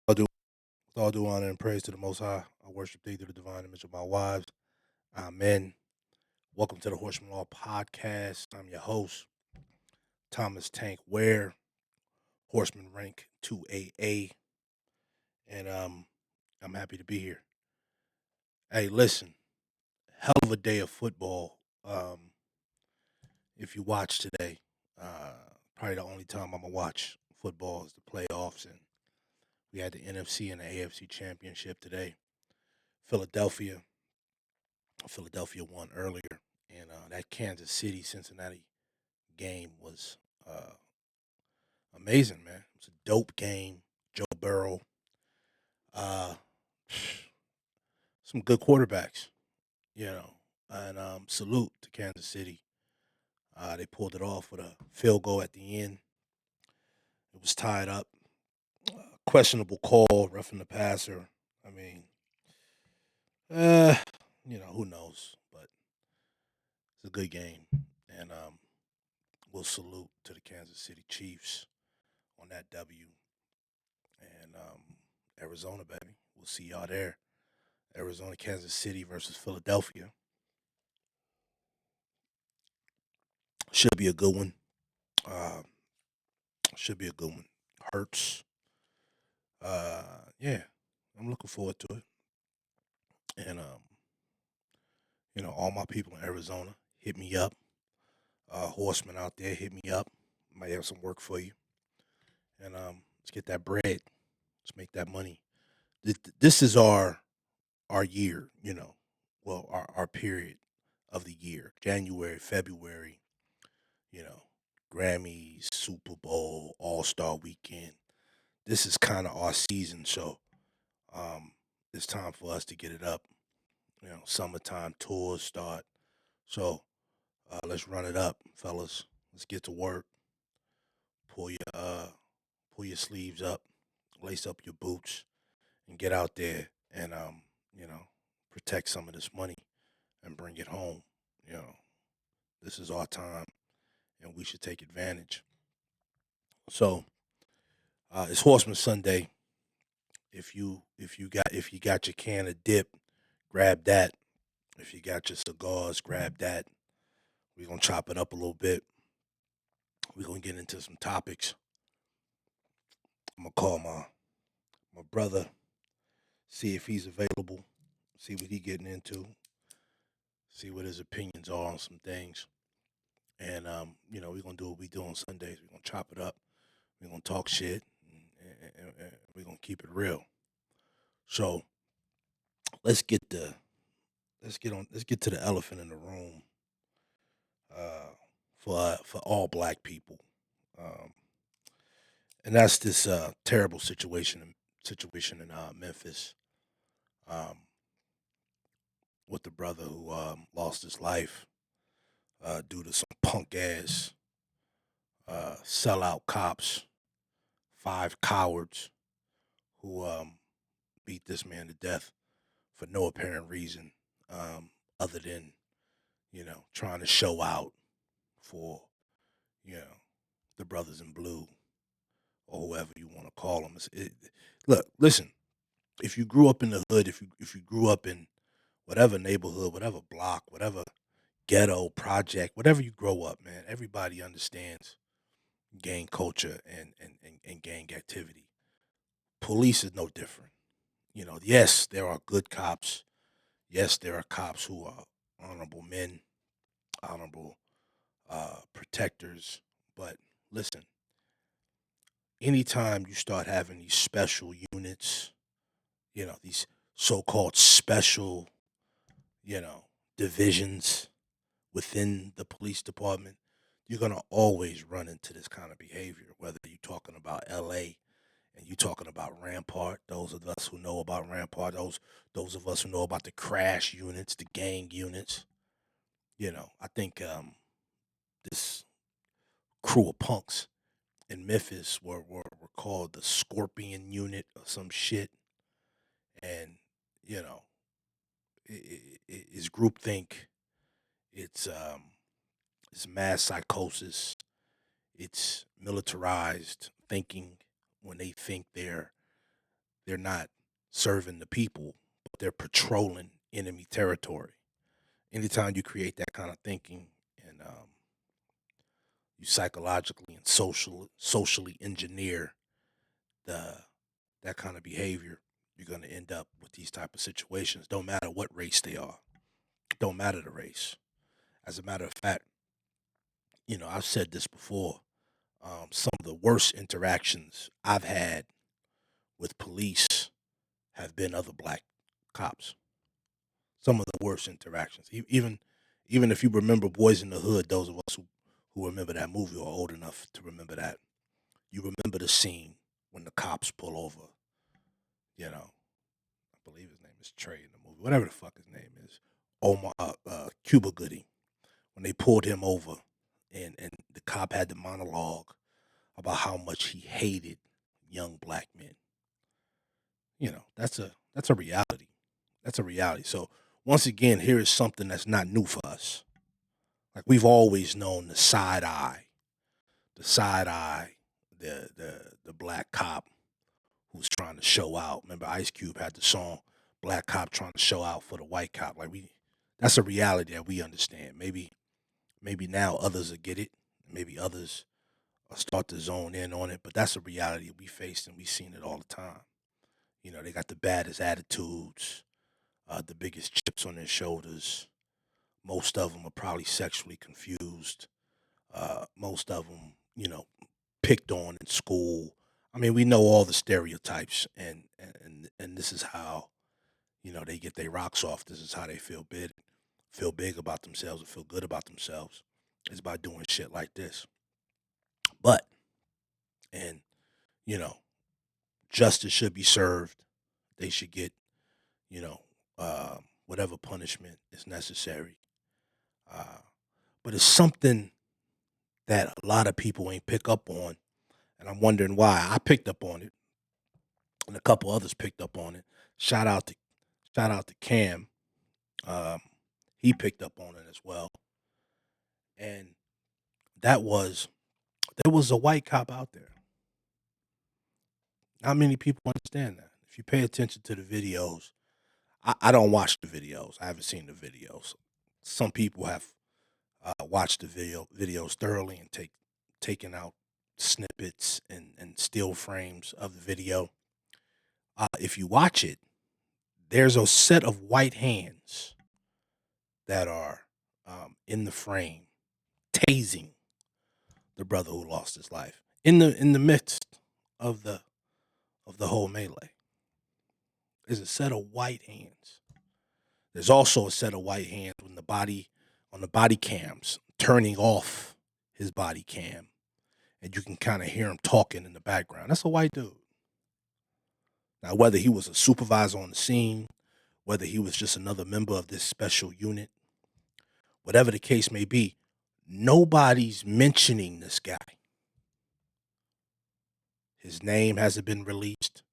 All due, with all due honor and praise to the Most High, I worship thee through the divine image of my wives. Amen. Welcome to the Horseman Law Podcast. I'm your host, Thomas Tank Ware, Horseman Rank 2AA, and I'm happy to be here. Hey, listen, hell of a day of football. If you watch today, probably the only time I'm gonna watch football is the playoffs, and we had the NFC and the AFC championship today. Philadelphia Philadelphia won earlier, and that Kansas City Cincinnati game was amazing, man. It was a dope game. Joe Burrow, uh, some good quarterbacks, and salute to Kansas City. They pulled it off with a field goal at the end. It was tied up. Questionable call, roughing the passer. I mean, uh, who knows? But it's a good game, and we'll salute to the Kansas City Chiefs on that W. And Arizona, baby. We'll see y'all there. Arizona, Kansas City versus Philadelphia. Should be a good one. Uh, should be a good one. Hurts. Yeah, I'm looking forward to it. And all my people in Arizona, hit me up. Horsemen out there, hit me up. Might have some work for you. And let's get that bread. Let's make that money. This is our year. Well, our period of the year. January, February, you know, Grammys, Super Bowl, All Star Weekend. This is kind of our season, so um, it's time for us to get it up. Summertime tours start, so let's run it up, fellas. Let's get to work. Pull your pull your sleeves up, lace up your boots, and get out there and you know, protect some of this money and bring it home. You know, this is our time, and we should take advantage. So it's Horseman Sunday. If you got your can of dip, grab that. If you got your cigars, grab that. We're gonna chop it up a little bit. We're gonna get into some topics. I'm gonna call my brother, see if he's available, see what he getting into, see what his opinions are on some things. And we're gonna do what we do on Sundays. We're gonna chop it up. We're gonna talk shit, and we're gonna keep it real. So let's get the let's get to the elephant in the room uh, for all black people, um, and that's this terrible situation in Memphis, um, with the brother who lost his life due to some punk ass sellout cops, five cowards who beat this man to death for no apparent reason, other than trying to show out for you know the brothers in blue or whoever you want to call them. Look, listen. If you grew up in the hood, if you grew up in whatever neighborhood, whatever block, whatever ghetto project, whatever you grow up, man, everybody understands gang culture and gang activity. Police is no different. Yes, there are good cops. Yes, there are cops who are honorable men, honorable protectors. But listen, anytime you start having these special units, these so-called special, you know, divisions within the police department, you're gonna always run into this kind of behavior. Whether you're talking about L.A. and you're talking about Rampart, those of us who know about Rampart, those of us who know about the crash units, the gang units. I think this crew of punks in Memphis were called the Scorpion Unit or some shit, and you know, it's groupthink. It's it's mass psychosis. It's militarized thinking when they think they're they're not serving the people, but they're patrolling enemy territory. Anytime you create that kind of thinking and you psychologically and socially engineer the that kind of behavior, you're going to end up with these type of situations. Don't matter what race they are. Don't matter the race. As a matter of fact, I've said this before. Some of the worst interactions I've had with police have been other black cops. Some of the worst interactions. Even if you remember Boys in the Hood, those of us who remember that movie or are old enough to remember that, you remember the scene when the cops pull over, I believe his name is Trey in the movie, whatever the fuck his name is, Omar, Cuba Gooding, when they pulled him over and the cop had the monologue about how much he hated young black men. That's a reality. That's a reality. So once again, here is something that's not new for us. Like we've always known the side eye, the black cop who's trying to show out. Remember, Ice Cube had the song "Black Cop Trying to Show Out for the White Cop." That's a reality that we understand. Maybe now others will get it. Maybe others will start to zone in on it. But that's a reality we face and we've seen it all the time. They got the baddest attitudes, the biggest chips on their shoulders. Most of them are probably sexually confused. Most of them, picked on in school. I mean, we know all the stereotypes, and this is how they get their rocks off. This is how they feel big about themselves, and feel good about themselves, is by doing shit like this. But and you know, justice should be served. They should get you know whatever punishment is necessary. Uh, but it's something that a lot of people ain't pick up on, and I'm wondering why. I picked up on it, and a couple others picked up on it. Shout out to shout out to Cam. Um, he picked up on it as well, and that was there was a white cop out there. Not many people understand that. If you pay attention to the videos, I don't watch the videos. I haven't seen the videos. Some people have watched the videos thoroughly and taken out snippets and still frames of the video. If you watch it, there's a set of white hands that are in the frame, tasing the brother who lost his life in the midst of the whole melee. There's a set of white hands. There's also a set of white hands when the body cams turning off his body cam, and you can kind of hear him talking in the background. That's a white dude. Now, whether he was a supervisor on the scene, whether he was just another member of this special unit, whatever the case may be, nobody's mentioning this guy. His name hasn't been released.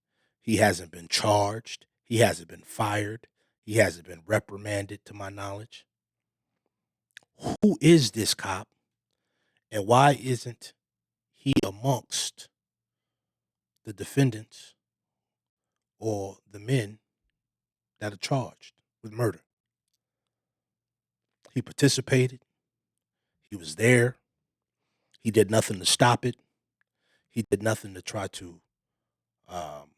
He hasn't been charged. He hasn't been fired. He hasn't been reprimanded, to my knowledge. Who is this cop? And why isn't he amongst the defendants or the men that are charged with murder? He participated. He was there. He did nothing to stop it. He did nothing to try to um,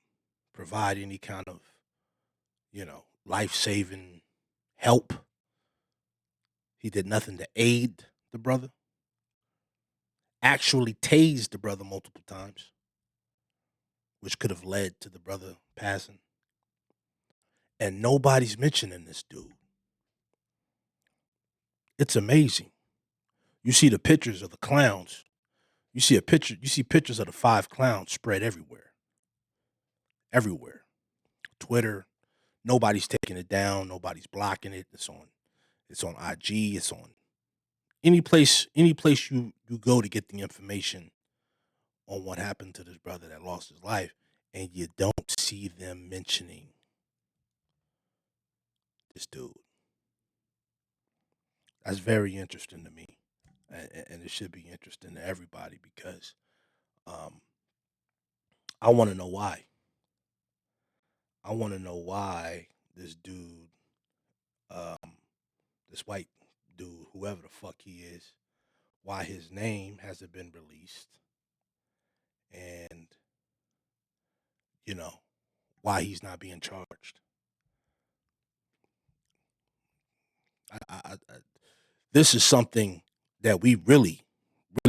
provide any kind of, life saving help. He did nothing to aid the brother. Actually tased the brother multiple times, which could have led to the brother passing. And nobody's mentioning this dude. It's amazing. You see the pictures of the clowns. You see pictures of the five clowns spread everywhere. Everywhere. Twitter, nobody's taking it down, nobody's blocking it. It's on IG, it's on any place you go to get the information on what happened to this brother that lost his life, and you don't see them mentioning this dude. That's very interesting to me, and it should be interesting to everybody because um, I want to know why. I want to know why this dude, um, this white dude, whoever the fuck he is, why his name hasn't been released, and you know why he's not being charged. I this is something that we really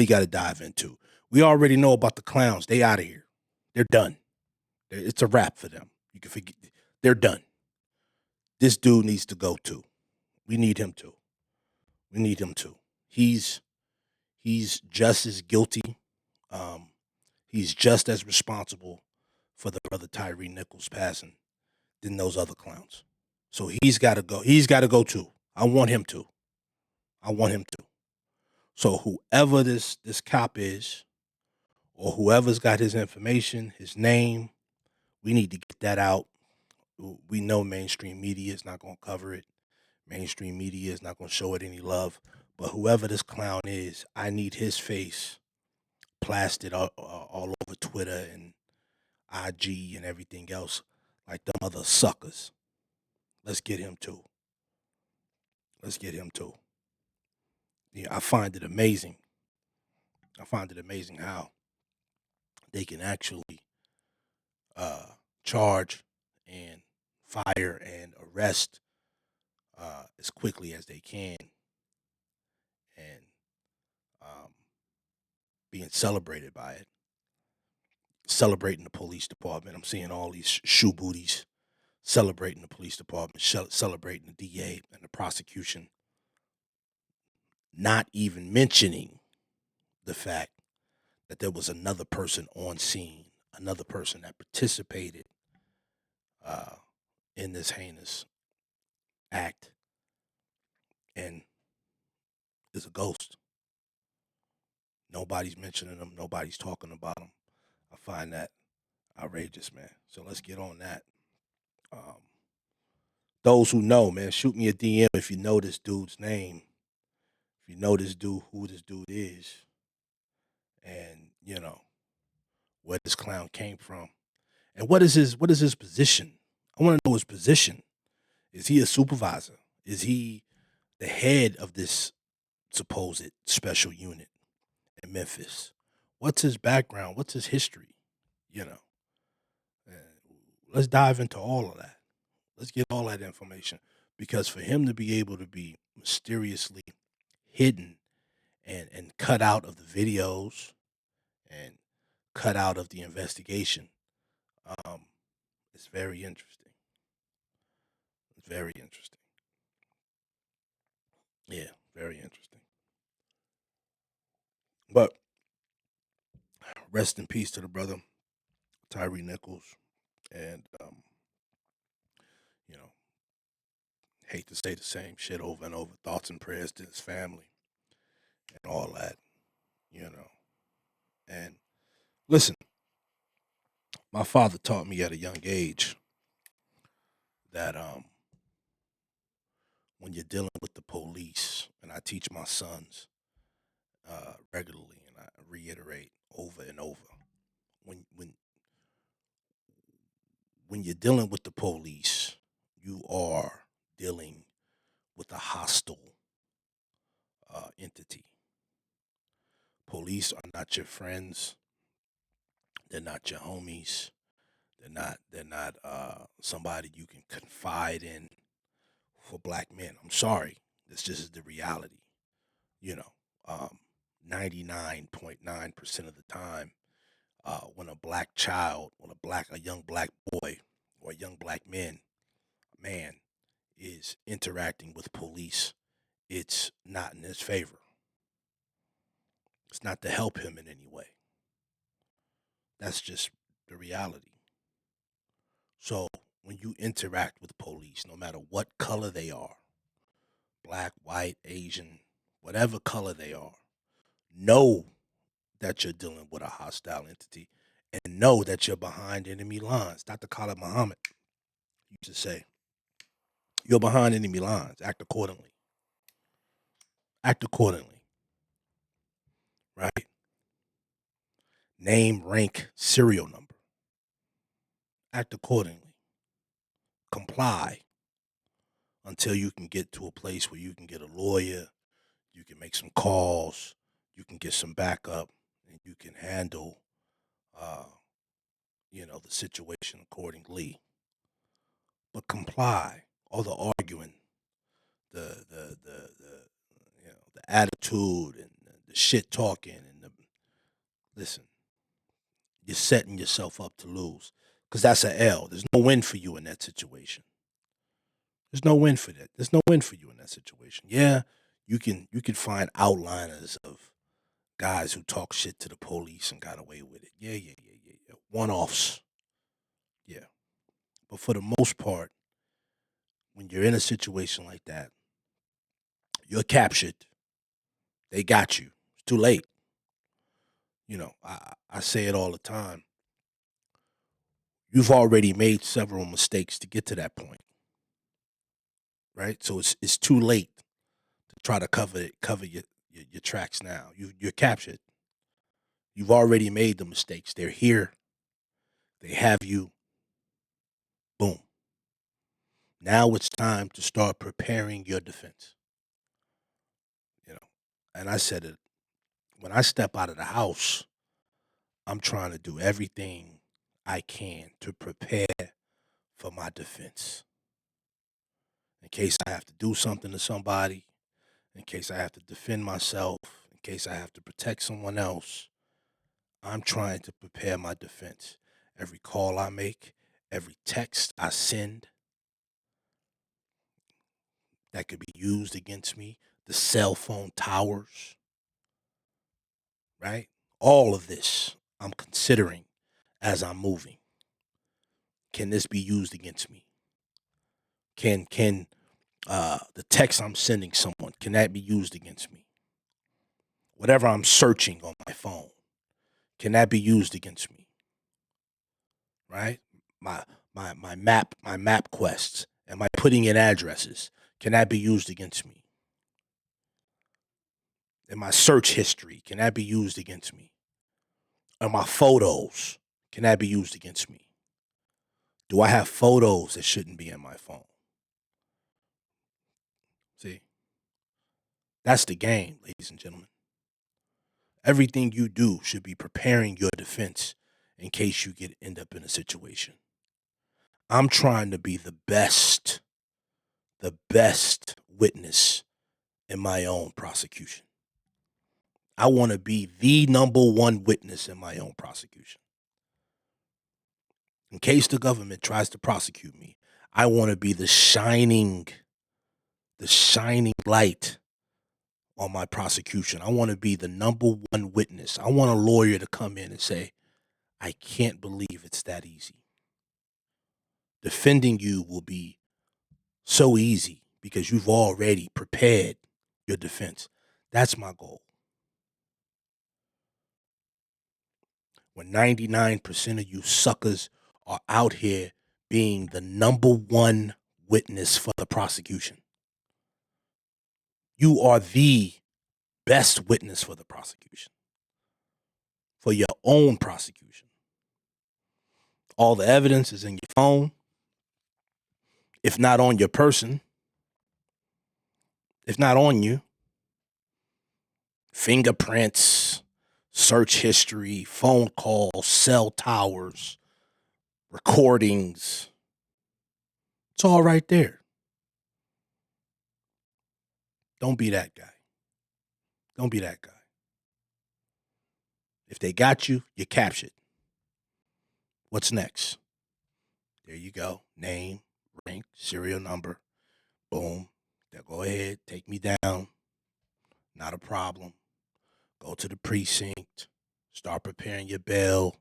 got to dive into. We already know about the clowns. They out of here. They're done. It's a wrap for them. You can forget. They're done. This dude needs to go too. We need him to. We need him to. He's he's just as guilty. Um, he's just as responsible for the brother Tyree Nichols passing than those other clowns. So he's got to go. He's got to go too. I want him to. I want him to. So whoever this cop is, or whoever's got his information, his name, we need to get that out. We know mainstream media is not going to cover it. Mainstream media is not going to show it any love. But whoever this clown is, I need his face plastered all over Twitter and IG and everything else like them other suckers. Let's get him too. Let's get him too. Yeah, I find it amazing. I find it amazing how they can actually uh, charge and fire and arrest as quickly as they can, and um, being celebrated by it, celebrating the police department. I'm seeing all these shoe booties celebrating the police department, celebrating the DA and the prosecution, not even mentioning the fact that there was another person on scene, another person that participated uh, in this heinous act and is a ghost. Nobody's mentioning them. Nobody's talking about them. I find that outrageous, man. So let's get on that. Um, those who know, man, shoot me a DM if you know this dude's name. If you know this dude, who this dude is, and where this clown came from, and what is his position? I want to know his position. Is he a supervisor? Is he the head of this supposed special unit in Memphis? What's his background? What's his history? You know, Uh, let's dive into all of that. Let's get all that information because for him to be able to be mysteriously hidden and cut out of the videos and cut out of the investigation, um, it's very interesting. It's very interesting. Yeah, very interesting. But rest in peace to the brother Tyree Nichols, and you know, hate to say the same shit over and over. Thoughts and prayers to his family and all that. You know, and listen, my father taught me at a young age that when you're dealing with the police, and I teach my sons regularly, and I reiterate over and over, when when when you're dealing with the police, you are dealing with a hostile entity. Police are not your friends. They're not your homies. They're not somebody you can confide in for black men. I'm sorry. This just is the reality. You know, 99.9% of the time, when a black child, a young black boy, or a young black man is interacting with police, it's not in his favor. It's not to help him in any way. That's just the reality. So when you interact with police, no matter what color they are, black, white, Asian, whatever color they are, know that you're dealing with a hostile entity and know that you're behind enemy lines. Dr. Khalid Muhammad used to say, you're behind enemy lines. Act accordingly. Act accordingly, right? Name, rank, serial number. Act accordingly. comply until you can get to a place where you can get a lawyer, you can make some calls, you can get some backup, and you can handle, uh, the situation accordingly. But comply, all the arguing, the attitude and the shit talking listen, you're setting yourself up to lose because that's a L. There's no win for you in that situation. There's no win for that. There's no win for you in that situation. Yeah, you can find outliners of guys who talk shit to the police and got away with it. Yeah. One offs. Yeah. But for the most part, when you're in a situation like that, you're captured. They got you. It's too late. I say it all the time. You've already made several mistakes to get to that point, right? So it's too late to try to cover your tracks now. You're captured. You've already made the mistakes. They're here. They have you. Boom. Now it's time to start preparing your defense. You know, and I said it when I step out of the house, I'm trying to do everything I can to prepare for my defense. In case I have to do something to somebody, in case I have to defend myself, in case I have to protect someone else, I'm trying to prepare my defense. Every call I make, every text I send that could be used against me, the cell phone towers, right? All of this I'm considering as I'm moving. Can this be used against me? Can the text I'm sending someone, can that be used against me? Whatever I'm searching on my phone, can that be used against me? Right? My my map quests. Am I putting in addresses? Can that be used against me? In my search history, can that be used against me? Are my photos, can that be used against me? Do I have photos that shouldn't be in my phone? See, that's the game, ladies and gentlemen. Everything you do should be preparing your defense in case you end up in a situation. I'm trying to be the best witness in my own prosecution. I want to be the number one witness in my own prosecution. In case the government tries to prosecute me, I want to be the shining light on my prosecution. I want to be the number one witness. I want a lawyer to come in and say, I can't believe it's that easy. Defending you will be so easy because you've already prepared your defense. That's my goal. When 99% of you suckers are out here being the number one witness for the prosecution, you are the best witness for the prosecution, for your own prosecution. All the evidence is in your phone, if not on your person, if not on you. Fingerprints, search history, phone calls, cell towers, recordings. It's all right there. Don't be that guy. Don't be that guy. If they got you, you're captured. What's next? There you go. Name, rank, serial number. Boom. Now go ahead, take me down. Not a problem. Go to the precinct. Start preparing your bail.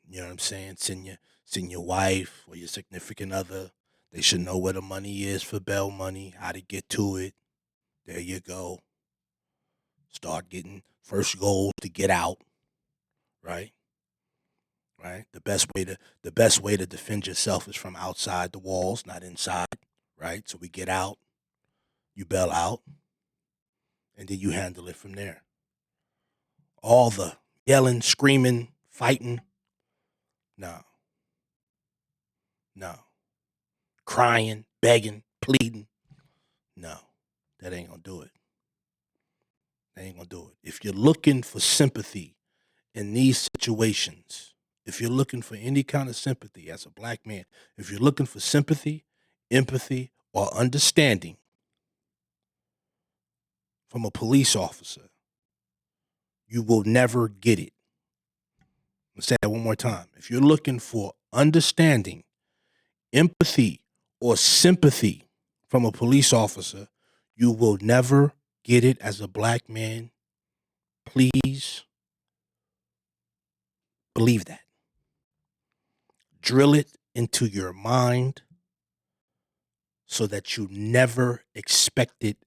You know what I'm saying? Send your wife or your significant other. They should know where the money is for bail money, how to get to it. There you go. Start getting first goal to get out. Right? Right? The best way to defend yourself is from outside the walls, not inside. Right? So we get out, you bail out, and then you handle it from there. All the yelling, screaming, fighting. No. No. Crying, begging, pleading. No, that ain't gonna do it. That ain't gonna do it. If you're looking for sympathy in these situations, if you're looking for any kind of sympathy as a black man, if you're looking for sympathy, empathy, or understanding from a police officer, you will never get it. Let's say that one more time. If you're looking for understanding, empathy, or sympathy from a police officer, you will never get it as a black man. Please believe that. Drill it into your mind so that you never expect it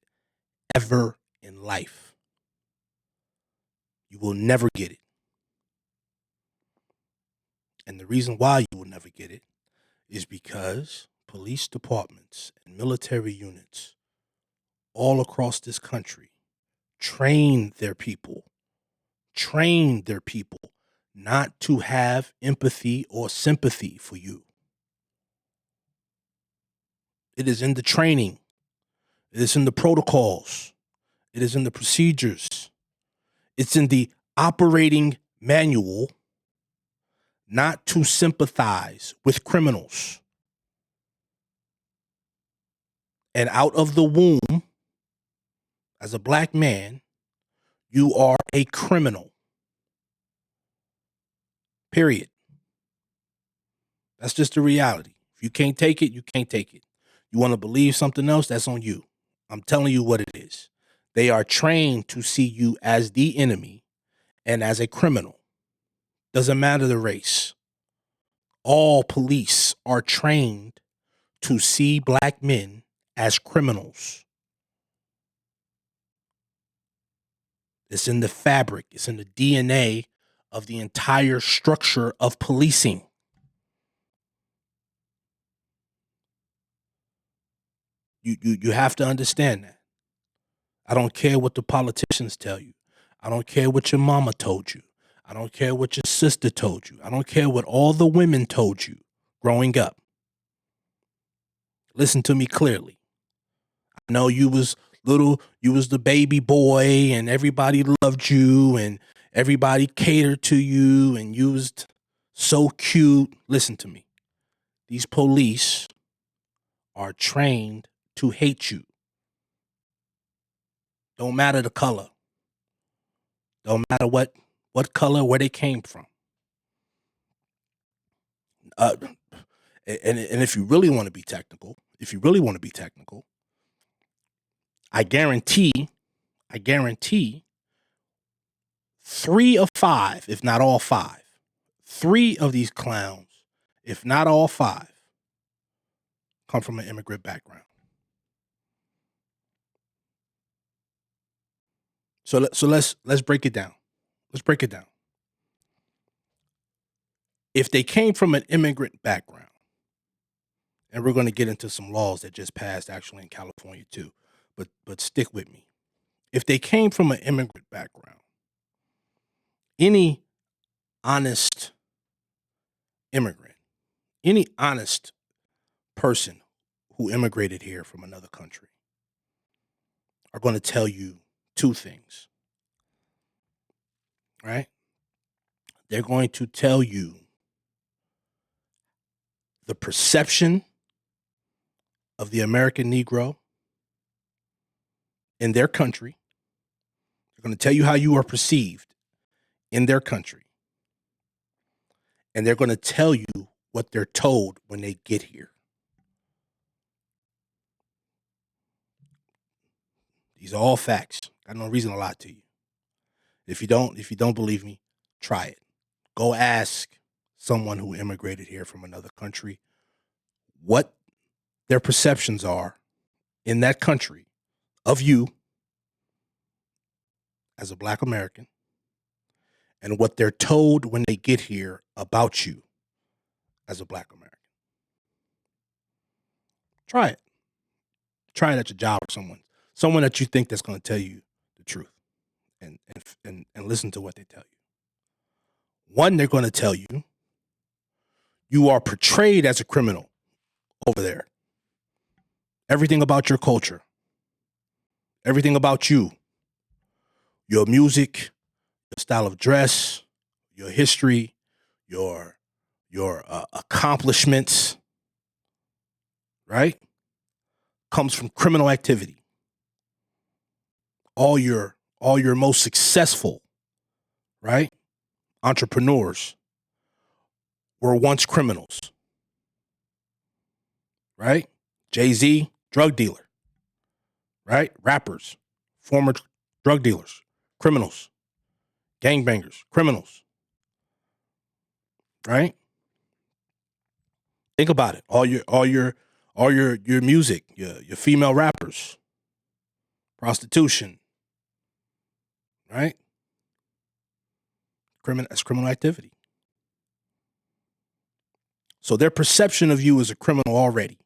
ever in life. You will never get it. And the reason why you will never get it is because police departments and military units all across this country train their people not to have empathy or sympathy for you. It is in the training. It is in the protocols. It is in the procedures. It's in the operating manual not to sympathize with criminals. And out of the womb, as a black man, you are a criminal. Period. That's just the reality. If you can't take it, you can't take it. You want to believe something else, that's on you. I'm telling you what it is. They are trained to see you as the enemy and as a criminal. Doesn't matter the race. All police are trained to see black men as criminals. It's in the fabric, it's in the DNA of the entire structure of policing. You have to understand that. I don't care what the politicians tell you. I don't care what your mama told you. I don't care what your sister told you. I don't care what all the women told you growing up. Listen to me clearly. I know you was little, you was the baby boy and everybody loved you and everybody catered to you and you was so cute. Listen to me. These police are trained to hate you. Don't matter the color. Don't matter what color, where they came from. And if you really want to be technical, I guarantee 3 of 5, if not all 5, 3 of these clowns, if not all 5, come from an immigrant background. So let's break it down. Let's break it down. If they came from an immigrant background, and we're going to get into some laws that just passed actually in California too, but stick with me. If they came from an immigrant background, any honest immigrant, any honest person who immigrated here from another country are going to tell you 2 things, right? They're going to tell you the perception of the American Negro in their country. They're going to tell you how you are perceived in their country. And they're going to tell you what they're told when they get here. These are all facts. I got no reason to lie to you. If you don't believe me, try it. Go ask someone who immigrated here from another country what their perceptions are in that country of you as a black American and what they're told when they get here about you as a black American. Try it. Try it at your job or someone that you think that's going to tell you the truth and listen to what they tell you. One, they're going to tell you you are portrayed as a criminal over there. Everything about your culture, everything about you, your music, your style of dress, your history, your accomplishments, right, comes from criminal activity. All your most successful, right, entrepreneurs were once criminals, right? Jay-Z, drug dealer, right? Rappers, former drug dealers, criminals, gangbangers, criminals, right? Think about it. All your music, your female rappers, prostitution, right? That's criminal activity. So their perception of you is a criminal already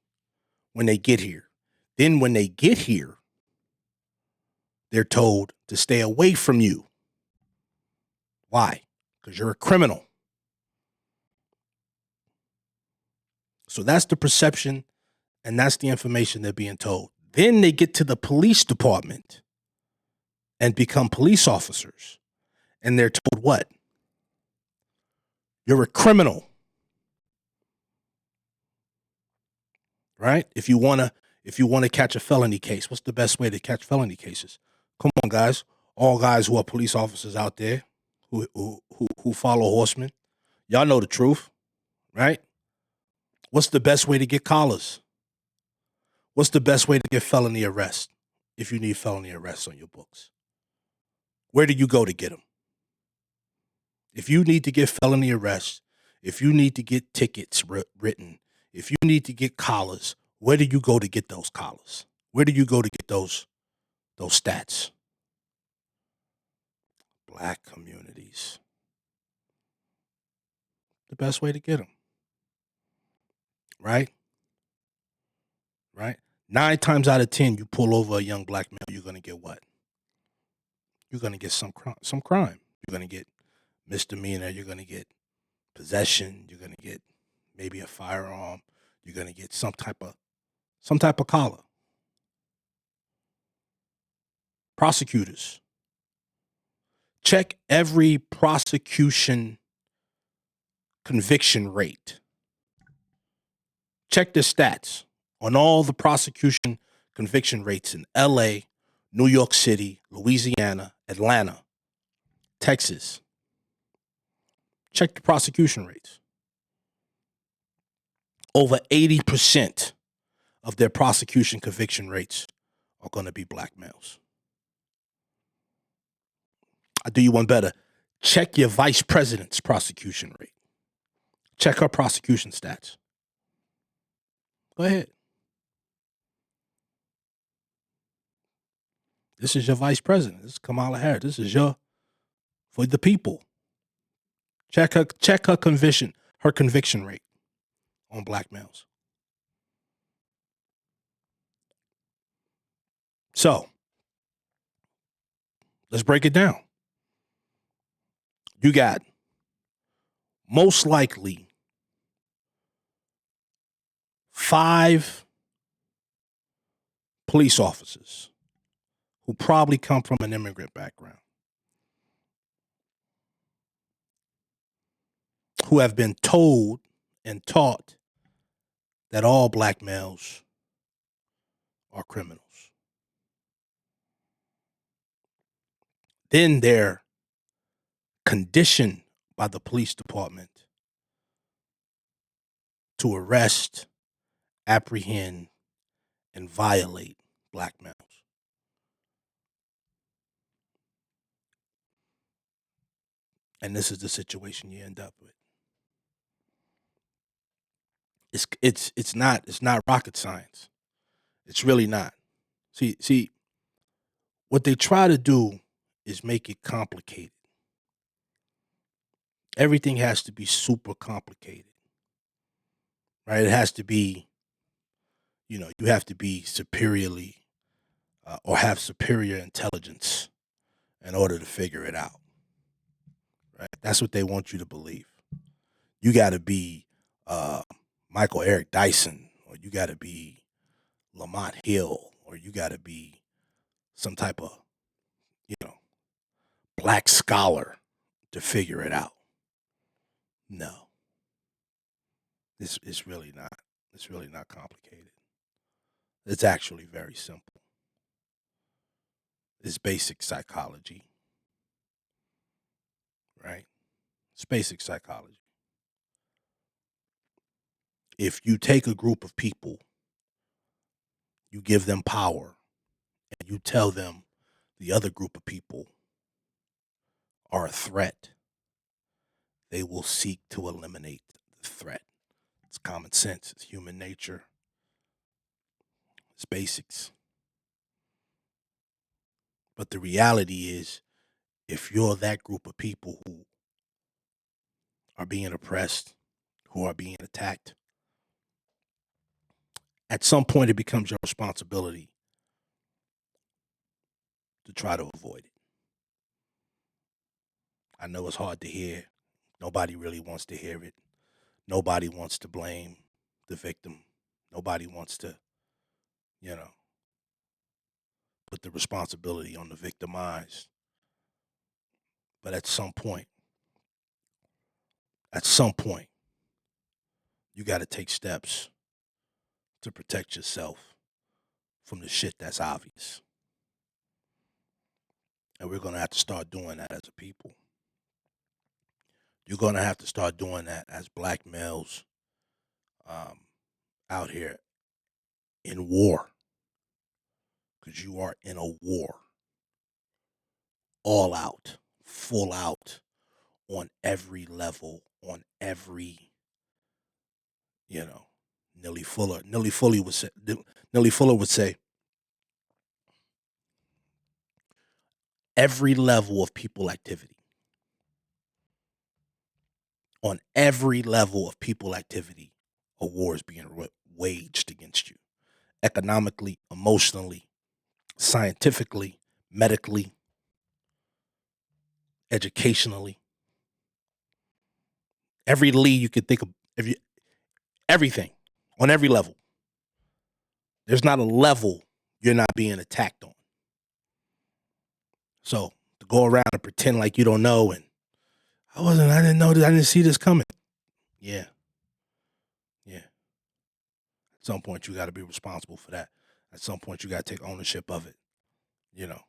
when they get here. Then when they get here, they're told to stay away from you. Why? Because you're a criminal. So that's the perception, and that's the information they're being told. Then they get to the police department and become police officers. And they're told what? You're a criminal. Right? If you wanna catch a felony case, what's the best way to catch felony cases? Come on, guys. All guys who are police officers out there who follow horsemen. Y'all know the truth, right? What's the best way to get collars? What's the best way to get felony arrest if you need felony arrests on your books? Where do you go to get them? If you need to get felony arrests, if you need to get tickets written, if you need to get collars, where do you go to get those collars? Where do you go to get those stats? Black communities. The best way to get them. Right? Right? 9 times out of 10, you pull over a young black male, you're going to get what? You're going to get some crime. You're going to get misdemeanor. You're going to get possession. You're going to get maybe a firearm. You're going to get some type of collar. Prosecutors. Check every prosecution conviction rate. Check the stats on all the prosecution conviction rates in LA, New York City, Louisiana, Atlanta, Texas. Check the prosecution rates. Over 80% of their prosecution conviction rates are going to be black males. I'll do you one better. Check your vice president's prosecution rate. Check her prosecution stats. Go ahead. This is your vice president. This is Kamala Harris. This is for the people. Check her conviction rate on black males. So, let's break it down. You got most likely 5 police officers who probably come from an immigrant background, who have been told and taught that all black males are criminals. Then they're conditioned by the police department to arrest, apprehend, and violate black males. And this is the situation you end up with. It's not rocket science. It's really not. See, what they try to do is make it complicated. Everything has to be super complicated, right? It has to be, you have to be superiorly or have superior intelligence in order to figure it out, right? That's what they want you to believe. You got to be Michael Eric Dyson, or you got to be Lamont Hill, or you got to be some type of, you know, black scholar to figure it out. No, it's really not. It's really not complicated. It's actually very simple. It's basic psychology, right? It's basic psychology. If you take a group of people, you give them power, and you tell them the other group of people are a threat, they will seek to eliminate the threat. It's common sense, it's human nature, it's basics. But the reality is, if you're that group of people who are being oppressed, who are being attacked, at some point it becomes your responsibility to try to avoid it. I know it's hard to hear. Nobody really wants to hear it. Nobody wants to blame the victim. Nobody wants to, you know, put the responsibility on the victimized. But at some point, you got to take steps to protect yourself from the shit that's obvious. And we're going to have to start doing that as a people. You're going to have to start doing that as black males out here in war. Because you are in a war. All out, full out, on every level, on every, you know, Nellie Fuller would say, every level of people activity. On every level of people activity, a war is being waged against you. Economically, emotionally, scientifically, medically, educationally. Every lead you could think of, everything, on every level. There's not a level you're not being attacked on. So to go around and pretend like you don't know and I didn't know this, I didn't see this coming. Yeah. At some point you got to be responsible for that. At some point you got to take ownership of it. You know,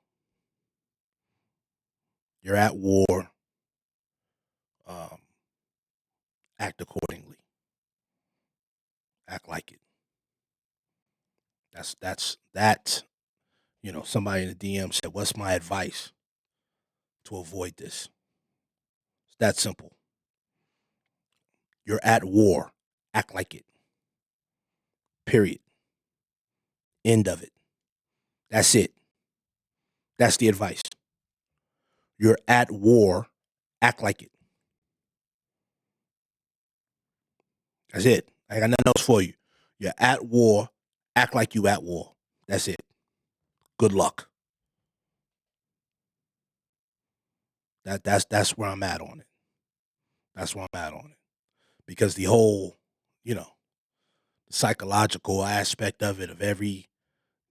you're at war. Act accordingly. Act like it. That's you know, somebody in the DM said, "What's my advice to avoid this?" It's that simple. You're at war. Act like it. Period. End of it. That's it. That's the advice. You're at war. Act like it. That's it. I got nothing else for you. You're at war. Act like you at war. That's it. Good luck. That's where I'm at on it. That's where I'm at on it. Because the whole, you know, psychological aspect of it, of every,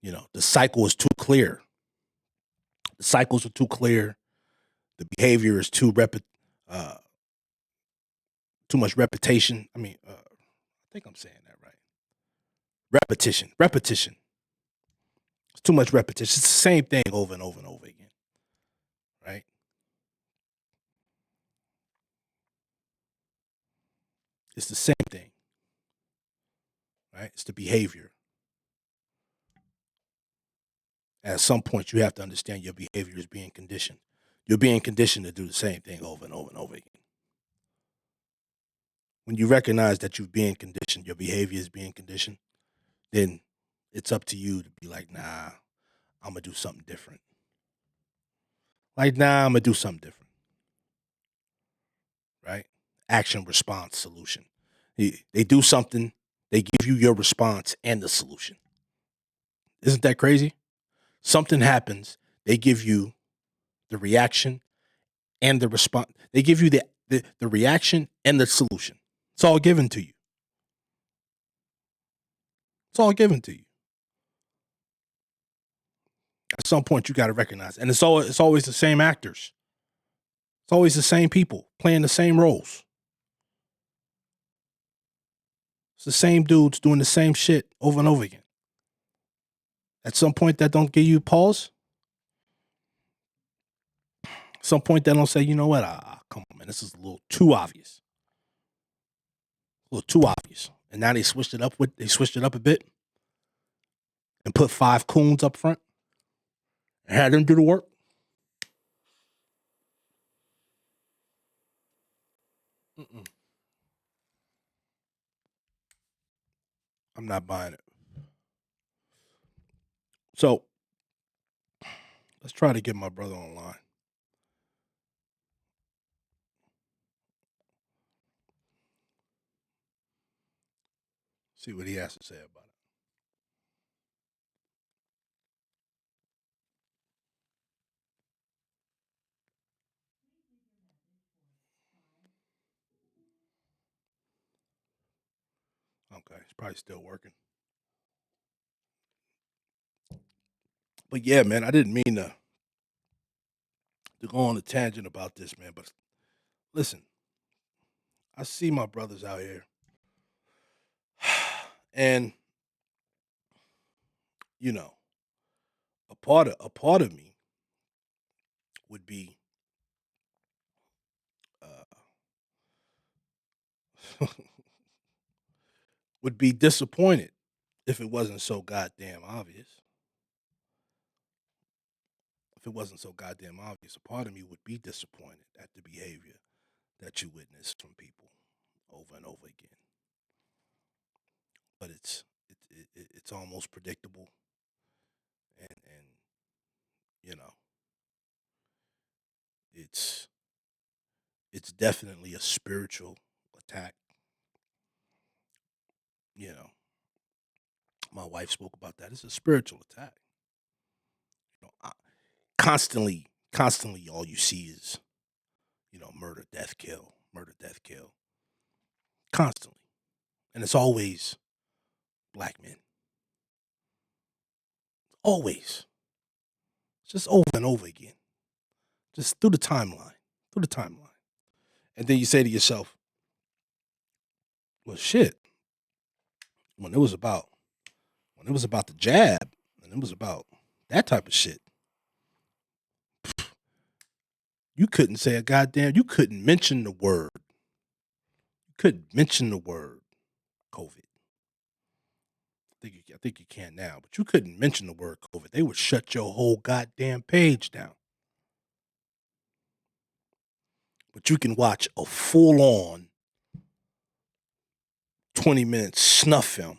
you know, the cycle is too clear. The cycles are too clear. The behavior is too much repetition. I think I'm saying that right. Repetition. It's too much repetition. It's the same thing over and over and over again. Right? It's the same thing. Right? It's the behavior. At some point, you have to understand your behavior is being conditioned. You're being conditioned to do the same thing over and over and over again. When you recognize that you're being conditioned, your behavior is being conditioned, then it's up to you to be like, nah, I'm going to do something different. Like, nah, I'm going to do something different. Right? Action, response, solution. They do something, they give you your response and the solution. Isn't that crazy? Something happens, they give you the reaction and the response. They give you the reaction and the solution. It's all given to you. It's all given to you. At some point, you got to recognize, and it's always the same actors. It's always the same people playing the same roles. It's the same dudes doing the same shit over and over again. At some point, that don't give you pause. At some point, that don't say, you know what? Come on, man, this is a little too obvious. A little too obvious. And now they switched it up a bit and put 5 coons up front and had them do the work. Mm-mm. I'm not buying it. So let's try to get my brother online. See what he has to say about it. Okay, he's probably still working. But yeah, man, I didn't mean to go on a tangent about this, man. But listen, I see my brothers out here, and you know, a part of me would be uh, would be disappointed if it wasn't so goddamn obvious. If it wasn't so goddamn obvious, a part of me would be disappointed at the behavior that you witness from people over and over again. But it's almost predictable, and you know, it's it's definitely a spiritual attack. You know, my wife spoke about that. It's a spiritual attack. You know, constantly, all you see is murder, death, kill, murder, death, kill, constantly, and it's always black men. Always, just over and over again, just through the timeline, and then you say to yourself, "Well, shit." When it was about the jab, and it was about that type of shit, you couldn't say a goddamn. You couldn't mention the word. You couldn't mention the word COVID. I think you can now, but you couldn't mention the word COVID. They would shut your whole goddamn page down. But you can watch a full on 20-minute snuff film.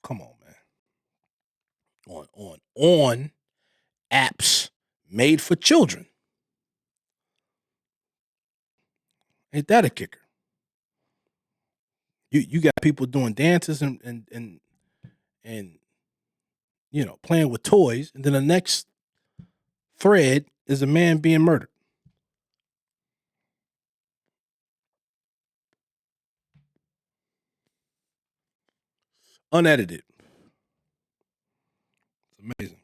Come on, man. On apps made for children. Ain't that a kicker? You got people doing dances and playing with toys, and then the next thread is a man being murdered. Unedited. It's amazing.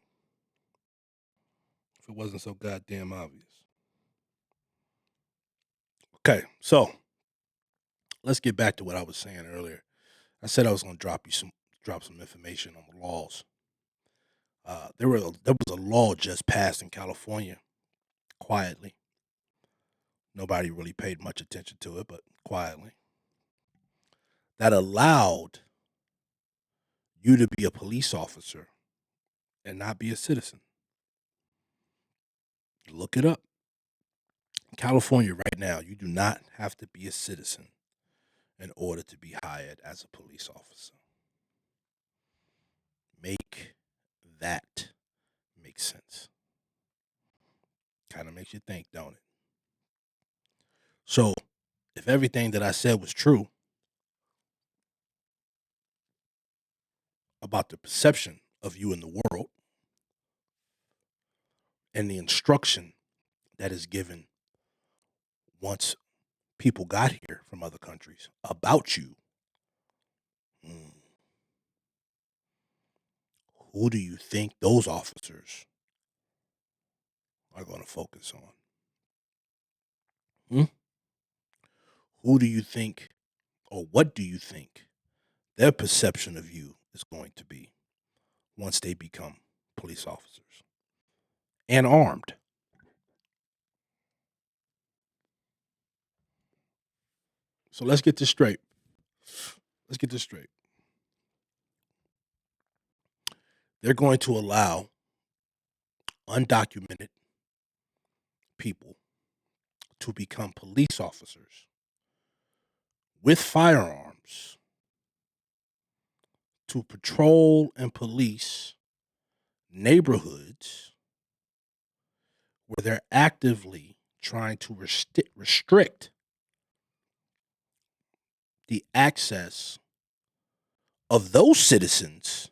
If it wasn't so goddamn obvious. Okay, so let's get back to what I was saying earlier. I said I was going to drop some information on the laws. There was a law just passed in California, quietly. Nobody really paid much attention to it, but quietly, that allowed you to be a police officer and not be a citizen. Look it up. In California right now, you do not have to be a citizen in order to be hired as a police officer. Make that make sense. Kind of makes you think, don't it? So, if everything that I said was true about the perception of you in the world and the instruction that is given once people got here from other countries about you, Mm. Who do you think those officers are going to focus on? Hmm? Who do you think, or what do you think their perception of you is going to be once they become police officers and armed? So let's get this straight. Let's get this straight. They're going to allow undocumented people to become police officers with firearms to patrol and police neighborhoods where they're actively trying to restrict the access of those citizens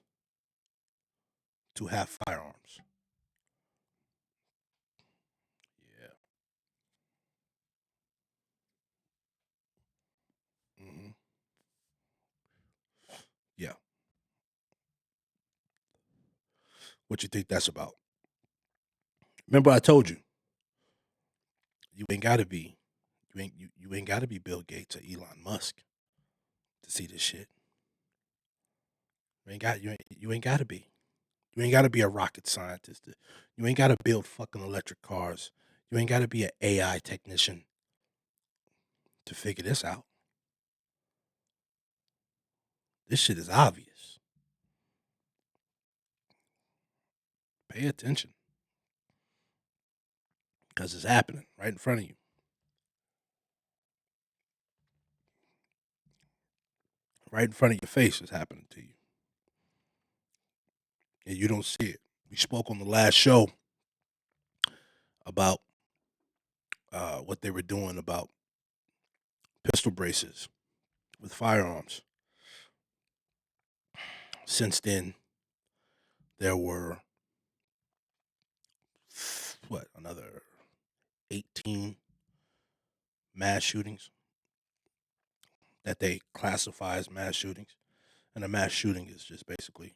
to have firearms. Yeah. Hmm. Yeah. What you think that's about? Remember, I told you, you ain't got to be, you ain't got to be Bill Gates or Elon Musk to see this shit. You ain't got to be. You ain't got to be a rocket scientist. You ain't got to build fucking electric cars. You ain't got to be an AI technician to figure this out. This shit is obvious. Pay attention because it's happening right in front of you. Right in front of your face is happening to you. And you don't see it. We spoke on the last show about what they were doing about pistol braces with firearms. Since then, there were another 18 mass shootings that they classify as mass shootings. And a mass shooting is just basically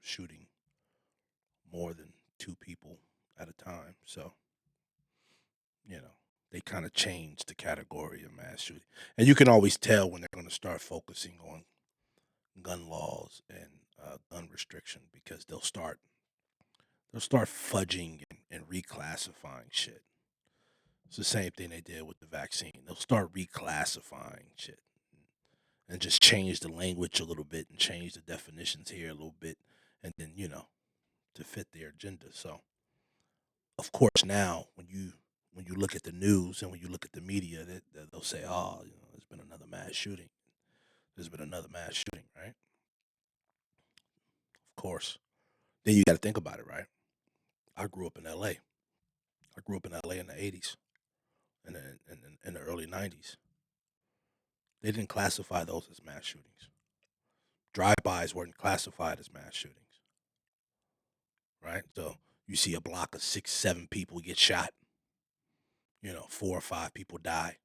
shooting more than two people at a time. So, they kind of changed the category of mass shooting. And you can always tell when they're going to start focusing on gun laws and gun restriction because they'll start fudging and reclassifying shit. It's the same thing they did with the vaccine. They'll start reclassifying shit and just change the language a little bit and change the definitions here a little bit, and then to fit their agenda. So, of course, now when you look at the news and when you look at the media, they'll say, "Oh, there's been another mass shooting. There's been another mass shooting," right? Of course. Then you got to think about it, right? I grew up in L.A. I grew up in L.A. in the '80s and in the early '90s. They didn't classify those as mass shootings. Drive-bys weren't classified as mass shootings, right? So you see a block of 6, 7 people get shot. 4 or 5 people die.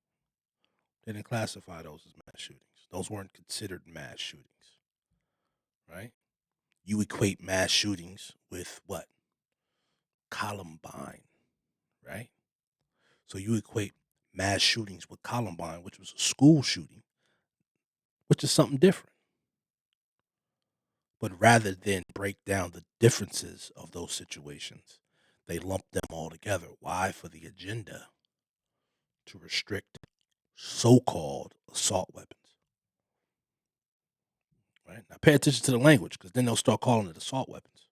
They didn't classify those as mass shootings. Those weren't considered mass shootings, right? You equate mass shootings with what? Columbine, right? So you equate mass shootings with Columbine, which was a school shooting, which is something different. But rather than break down the differences of those situations, they lump them all together. Why? For the agenda to restrict so-called assault weapons. Right? Now pay attention to the language because then they'll start calling it assault weapons.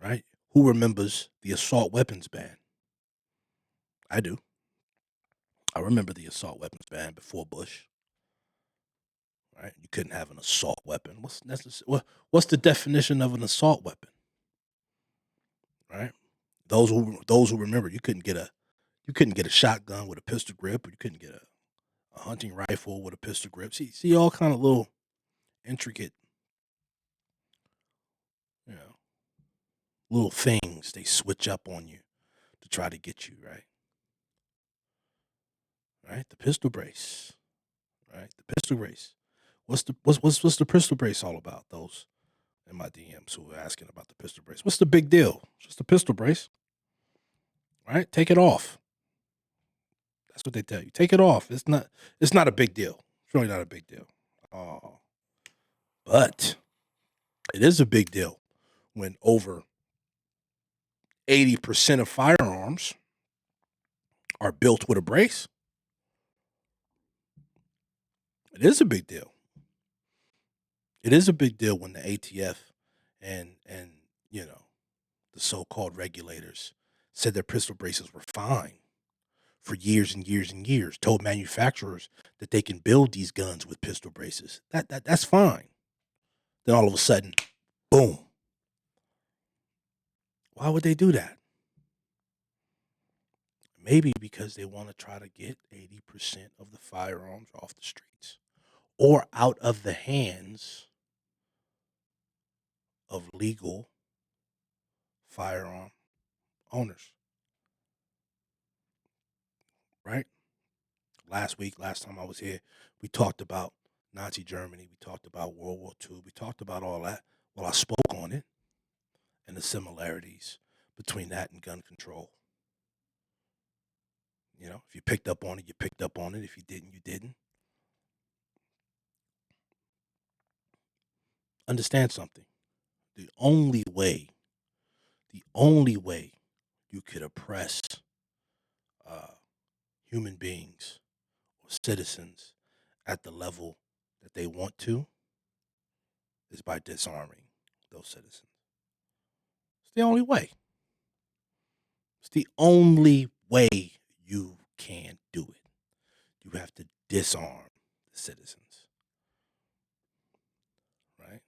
Right? Who remembers the assault weapons ban? I do. I remember the assault weapons ban before Bush. Right? You couldn't have an assault weapon. What's the definition of an assault weapon? Right? Those who remember, you couldn't get a shotgun with a pistol grip, or you couldn't get a hunting rifle with a pistol grip. See all kind of little intricate, you know, little things they switch up on you to try to get you, right? Right? The pistol brace. Right? The pistol brace. What's the pistol brace all about? Those in my DMs who were asking about the pistol brace. What's the big deal? Just a pistol brace, right? Take it off. That's what they tell you. Take it off. It's not a big deal. It's really not a big deal. But it is a big deal when over 80% of firearms are built with a brace. It is a big deal. It is a big deal when the ATF and the so-called regulators said their pistol braces were fine for years and years and years, told manufacturers that they can build these guns with pistol braces. That's fine. Then all of a sudden, boom. Why would they do that? Maybe because they want to try to get 80% of the firearms off the streets or out of the hands of legal firearm owners, right? Last time I was here, we talked about Nazi Germany. We talked about World War II. We talked about all that. Well, I spoke on it and the similarities between that and gun control. If you picked up on it, you picked up on it. If you didn't, you didn't. Understand something. The only way you could oppress human beings or citizens at the level that they want to is by disarming those citizens. It's the only way. It's the only way you can do it. You have to disarm the citizens, right?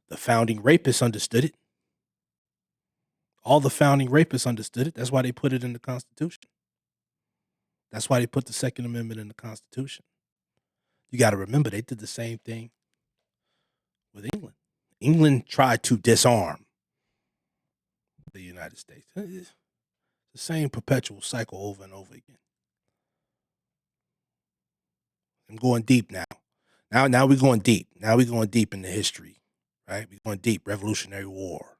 The founding rapists understood it. All the founding rapists understood it. That's why they put it in the Constitution. That's why they put the Second Amendment in the Constitution. You got to remember, they did the same thing with England. England tried to disarm the United States. It's the same perpetual cycle over and over again. I'm going deep now. Now we're going deep. Now we're going deep into history, right? We're going deep. Revolutionary War,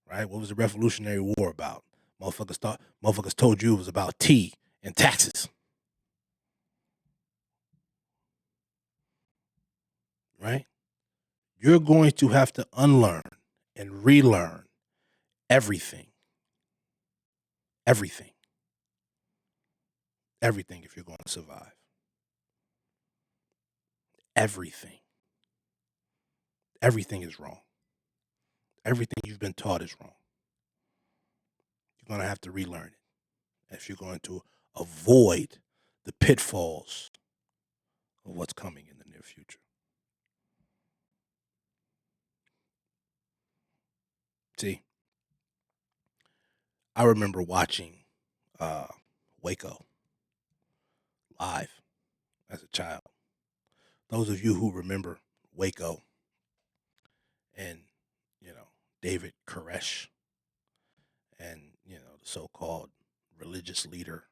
right? What was the Revolutionary War about? Motherfuckers told you it was about tea and taxes, right? You're going to have to unlearn and relearn everything. Everything. Everything if you're going to survive. Everything. Everything is wrong. Everything you've been taught is wrong. You're going to have to relearn it if you're going to avoid the pitfalls of what's coming in the near future. See, I remember watching Waco live as a child. Those of you who remember Waco and, David Koresh and, the so-called religious leader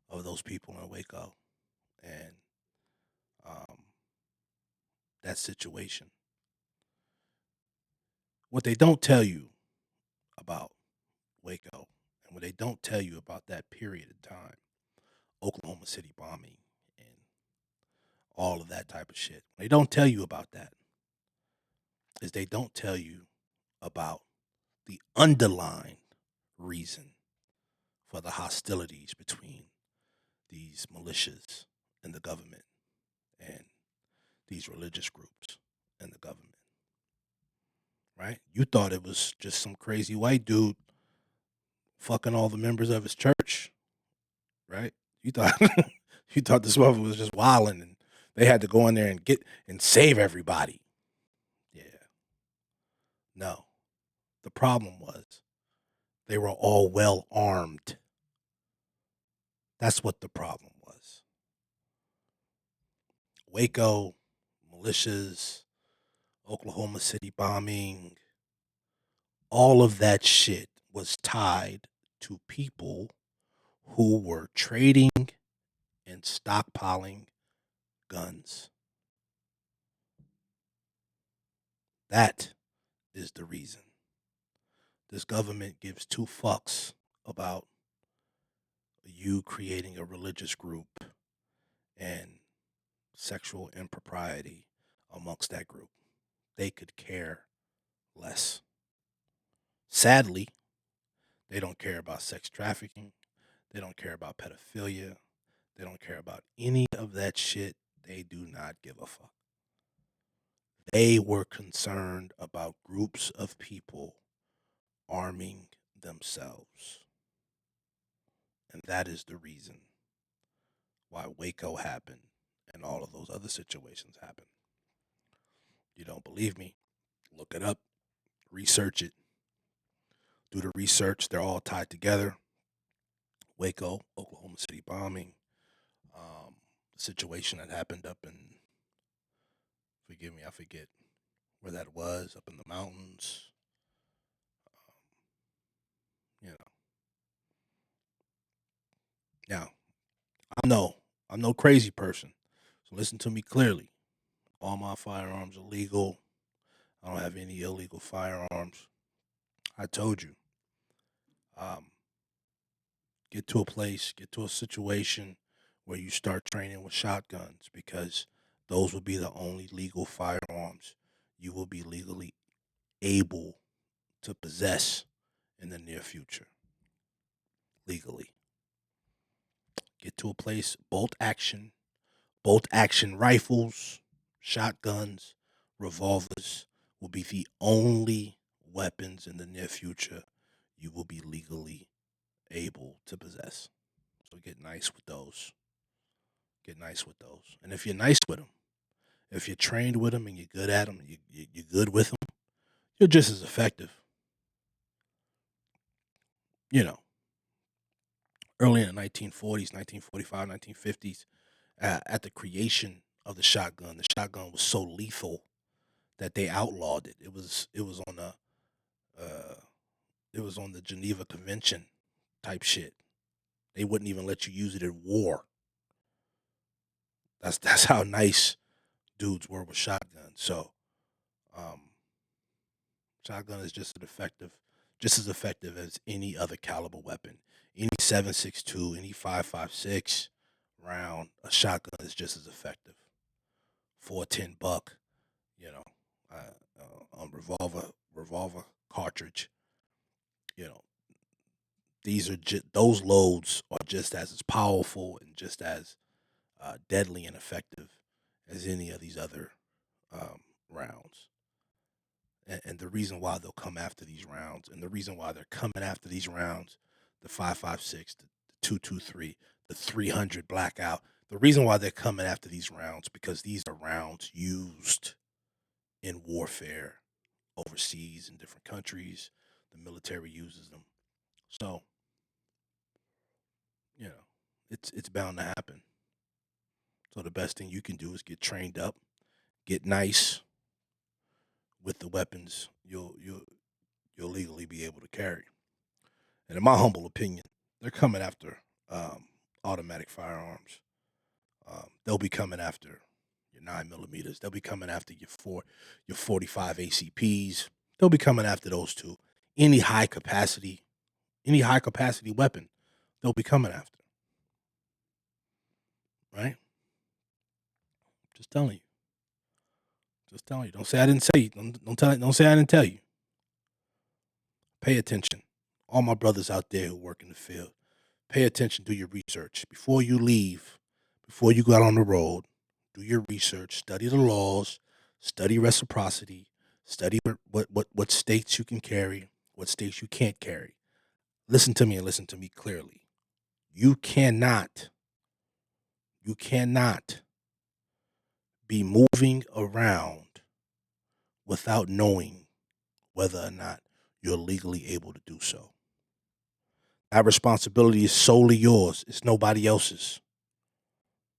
of those people in Waco and that situation. What they don't tell you about Waco and what they don't tell you about that period of time, Oklahoma City bombing and all of that type of shit. What they don't tell you about that is they don't tell you about the underlying reason for the hostilities between these militias and the government and these religious groups and the government, right? You thought it was just some crazy white dude fucking all the members of his church, right? You thought you thought this mother was just wilding and they had to go in there and get and save everybody. Yeah. No. The problem was they were all well armed. That's what the problem was. Waco, militias, Oklahoma City bombing, all of that shit was tied to people who were trading and stockpiling guns. That is the reason. This government gives two fucks about you creating a religious group and sexual impropriety amongst that group. They could care less. Sadly, they don't care about sex trafficking. They don't care about pedophilia. They don't care about any of that shit. They do not give a fuck. They were concerned about groups of people arming themselves. And that is the reason why Waco happened and all of those other situations happened. You don't believe me? Look it up, research it, do the research. They're all tied together. Waco, Oklahoma City bombing, the situation that happened up in, forgive me, I forget where that was, up in the mountains. You know, now I'm no crazy person, so listen to me clearly. All my firearms are legal. I don't have any illegal firearms. I told you. Um, get to a place, get to a situation where you start training with shotguns, because those will be the only legal firearms you will be legally able to possess in the near future. Legally. Get to a place, bolt action rifles, shotguns, revolvers will be the only weapons in the near future you will be legally able to possess. So get nice with those. Get nice with those. And if you're nice with them, if you're trained with them and you're good at them, you're good with them, you're just as effective. You know, early in the 1940s, 1945, 1950s, at the creation of the shotgun was so lethal that they outlawed it. Uh, it was on the Geneva Convention type shit. They wouldn't even let you use it in war. That's how nice dudes were with shotguns. So, um, shotgun is just as effective as any other caliber weapon. Any 7.62, any 5.56 round, a shotgun is just as effective. For a $10, you know, revolver cartridge, you know, those loads are just as powerful and just as deadly and effective as any of these other rounds. And the reason why they'll come after these rounds, and the reason why they're coming after these rounds, the 5.56, the 223, the 300 blackout, the reason why they're coming after these rounds, because these are rounds used in warfare overseas in different countries. The military uses them. So, you know, it's bound to happen. So the best thing you can do is get trained up, get nice with the weapons you'll legally be able to carry. And in my humble opinion, they're coming after automatic firearms. They'll be coming after your 9mm. They'll be coming after your 45 ACPs. They'll be coming after those two. Any high capacity weapon, they'll be coming after. Right? Just telling you. Just telling you. Don't say I didn't say you. Don't say I didn't tell you. Pay attention. All my brothers out there who work in the field, pay attention, do your research. Before you leave, before you go out on the road, do your research, study the laws, study reciprocity, study what states you can carry, what states you can't carry. Listen to me and listen to me clearly. You cannot be moving around without knowing whether or not you're legally able to do so. That responsibility is solely yours. It's nobody else's.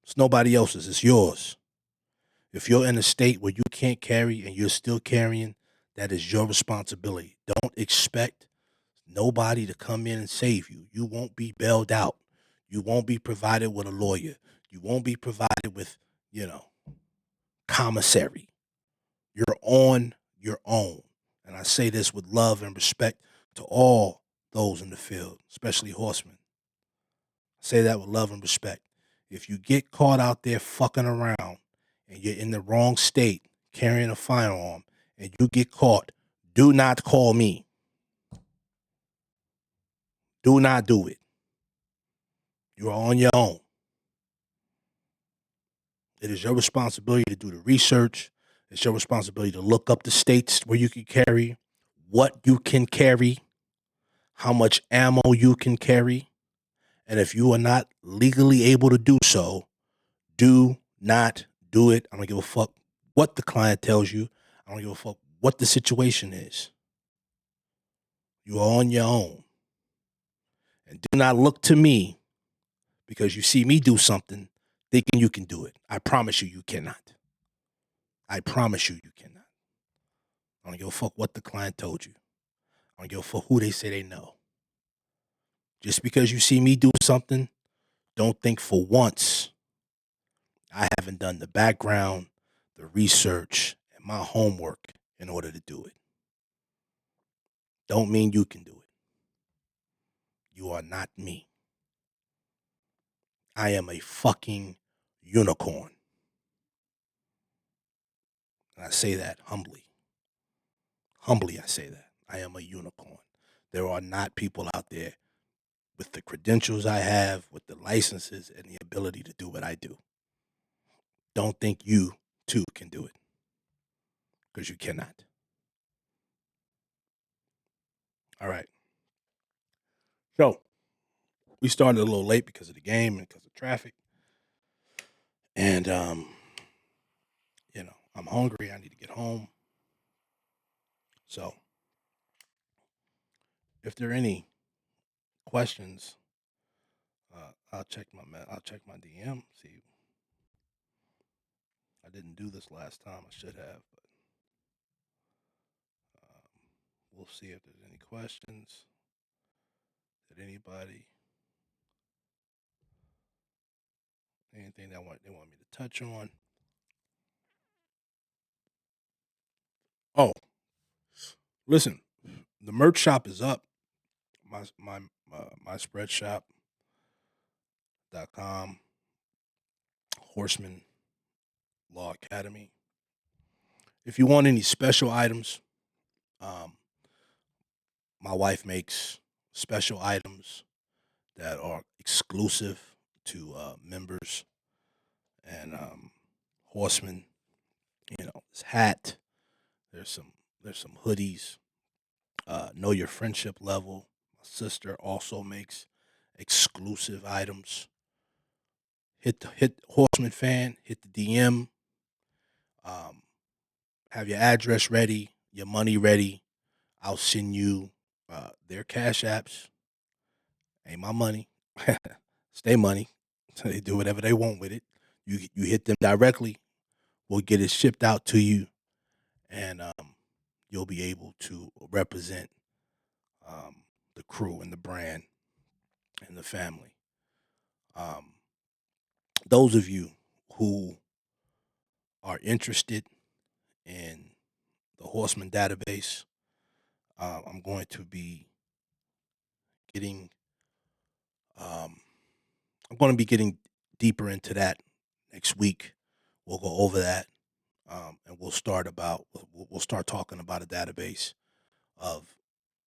It's nobody else's. It's yours. If you're in a state where you can't carry and you're still carrying, that is your responsibility. Don't expect nobody to come in and save you. You won't be bailed out. You won't be provided with a lawyer. You won't be provided with you know, commissary. You're on your own. And I say this with love and respect to all those in the field, especially horsemen. I say that with love and respect. If you get caught out there fucking around and you're in the wrong state carrying a firearm and you get caught, do not call me. Do not do it. You are on your own. It is your responsibility to do the research. It's your responsibility to look up the states where you can carry, what you can carry, how much ammo you can carry. And if you are not legally able to do so, do not do it. I don't give a fuck what the client tells you. I don't give a fuck what the situation is. You are on your own. And do not look to me because you see me do something thinking you can do it. I promise you, you cannot. I promise you, you cannot. I don't give a fuck what the client told you. I don't give a fuck who they say they know. Just because you see me do something, don't think for once I haven't done the background, the research, and my homework in order to do it. Don't mean you can do it. You are not me. I am a fucking unicorn. And I say that humbly. Humbly, I say that. I am a unicorn. There are not people out there with the credentials I have, with the licenses, and the ability to do what I do. Don't think you, too, can do it. Because you cannot. All right. So, we started a little late because of the game and because of traffic. And, I'm hungry. I need to get home. So, if there are any questions, I'll check my DM. See, I didn't do this last time. I should have, but we'll see if there's any questions. Did anybody anything they want me to touch on? Oh, listen, the merch shop is up. My spreadshop.com, Horseman Law Academy. If you want any special items, my wife makes special items that are exclusive to members and horsemen. This hat. There's some hoodies. Know your friendship level. My sister also makes exclusive items. Hit Horseman fan. Hit the DM. Have your address ready. Your money ready. I'll send you their cash apps. Ain't my money. It's their money. So they do whatever they want with it. You hit them directly. We'll get it shipped out to you, and you'll be able to represent the crew and the brand and the family. Those of you who are interested in the Horseman database, I'm going to be getting deeper into that next week. We'll go over that, and we'll start talking about a database of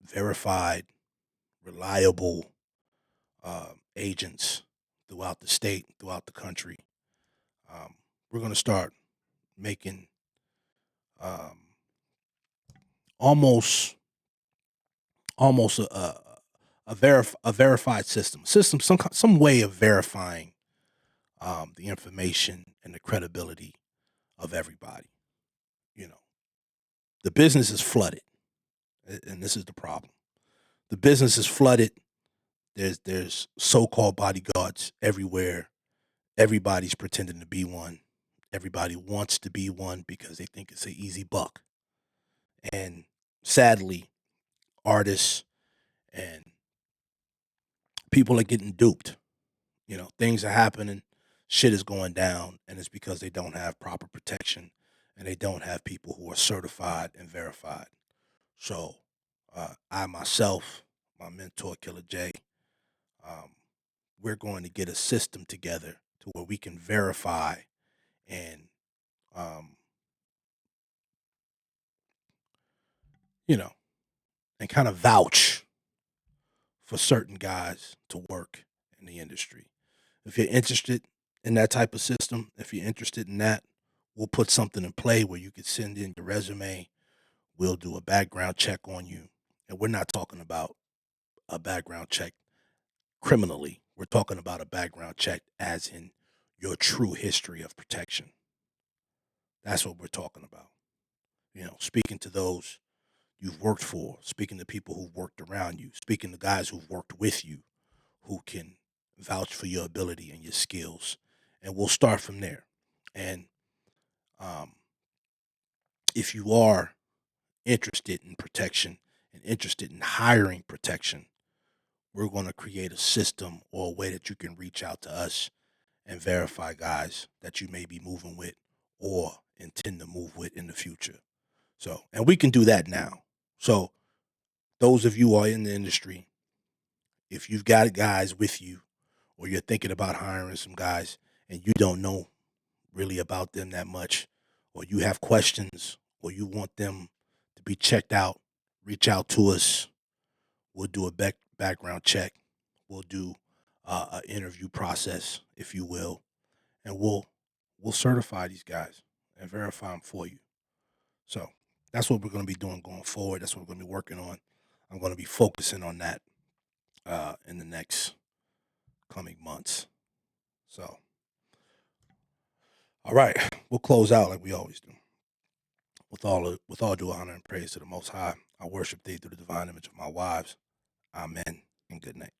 verified, reliable agents throughout the state, throughout the country. We're going to start making almost a verified system, some way of verifying the information and the credibility of everybody. The business is flooded, and this is the problem. The business is flooded. There's so-called bodyguards everywhere. Everybody's pretending to be one. Everybody wants to be one because they think it's an easy buck. And sadly, artists and people are getting duped. Things are happening. shit is going down, and it's because they don't have proper protection and they don't have people who are certified and verified. So, I myself, my mentor, Killer J, um, we're going to get a system together to where we can verify and, um, you know, and kind of vouch for certain guys to work in the industry. If you're interested in that type of system, if you're interested in that, we'll put something in play where you could send in your resume. We'll do a background check on you. And we're not talking about a background check criminally. We're talking about a background check as in your true history of protection. That's what we're talking about. Speaking to those you've worked for, speaking to people who've worked around you, speaking to guys who've worked with you, who can vouch for your ability and your skills. And we'll start from there. And um, if you are interested in protection and interested in hiring protection, we're going to create a system or a way that you can reach out to us and verify guys that you may be moving with or intend to move with in the future. So, and we can do that now. So, those of you who are in the industry, if you've got guys with you or you're thinking about hiring some guys and you don't know really about them that much, or you have questions or you want them to be checked out, reach out to us. We'll do a background check. We'll do an interview process, if you will, and we'll certify these guys and verify them for you. So that's what we're going to be doing going forward. That's what we're going to be working on. I'm going to be focusing on that in the next coming months. So, all right, we'll close out like we always do. With all due honor and praise to the Most High, I worship thee through the divine image of my wives. Amen and good night.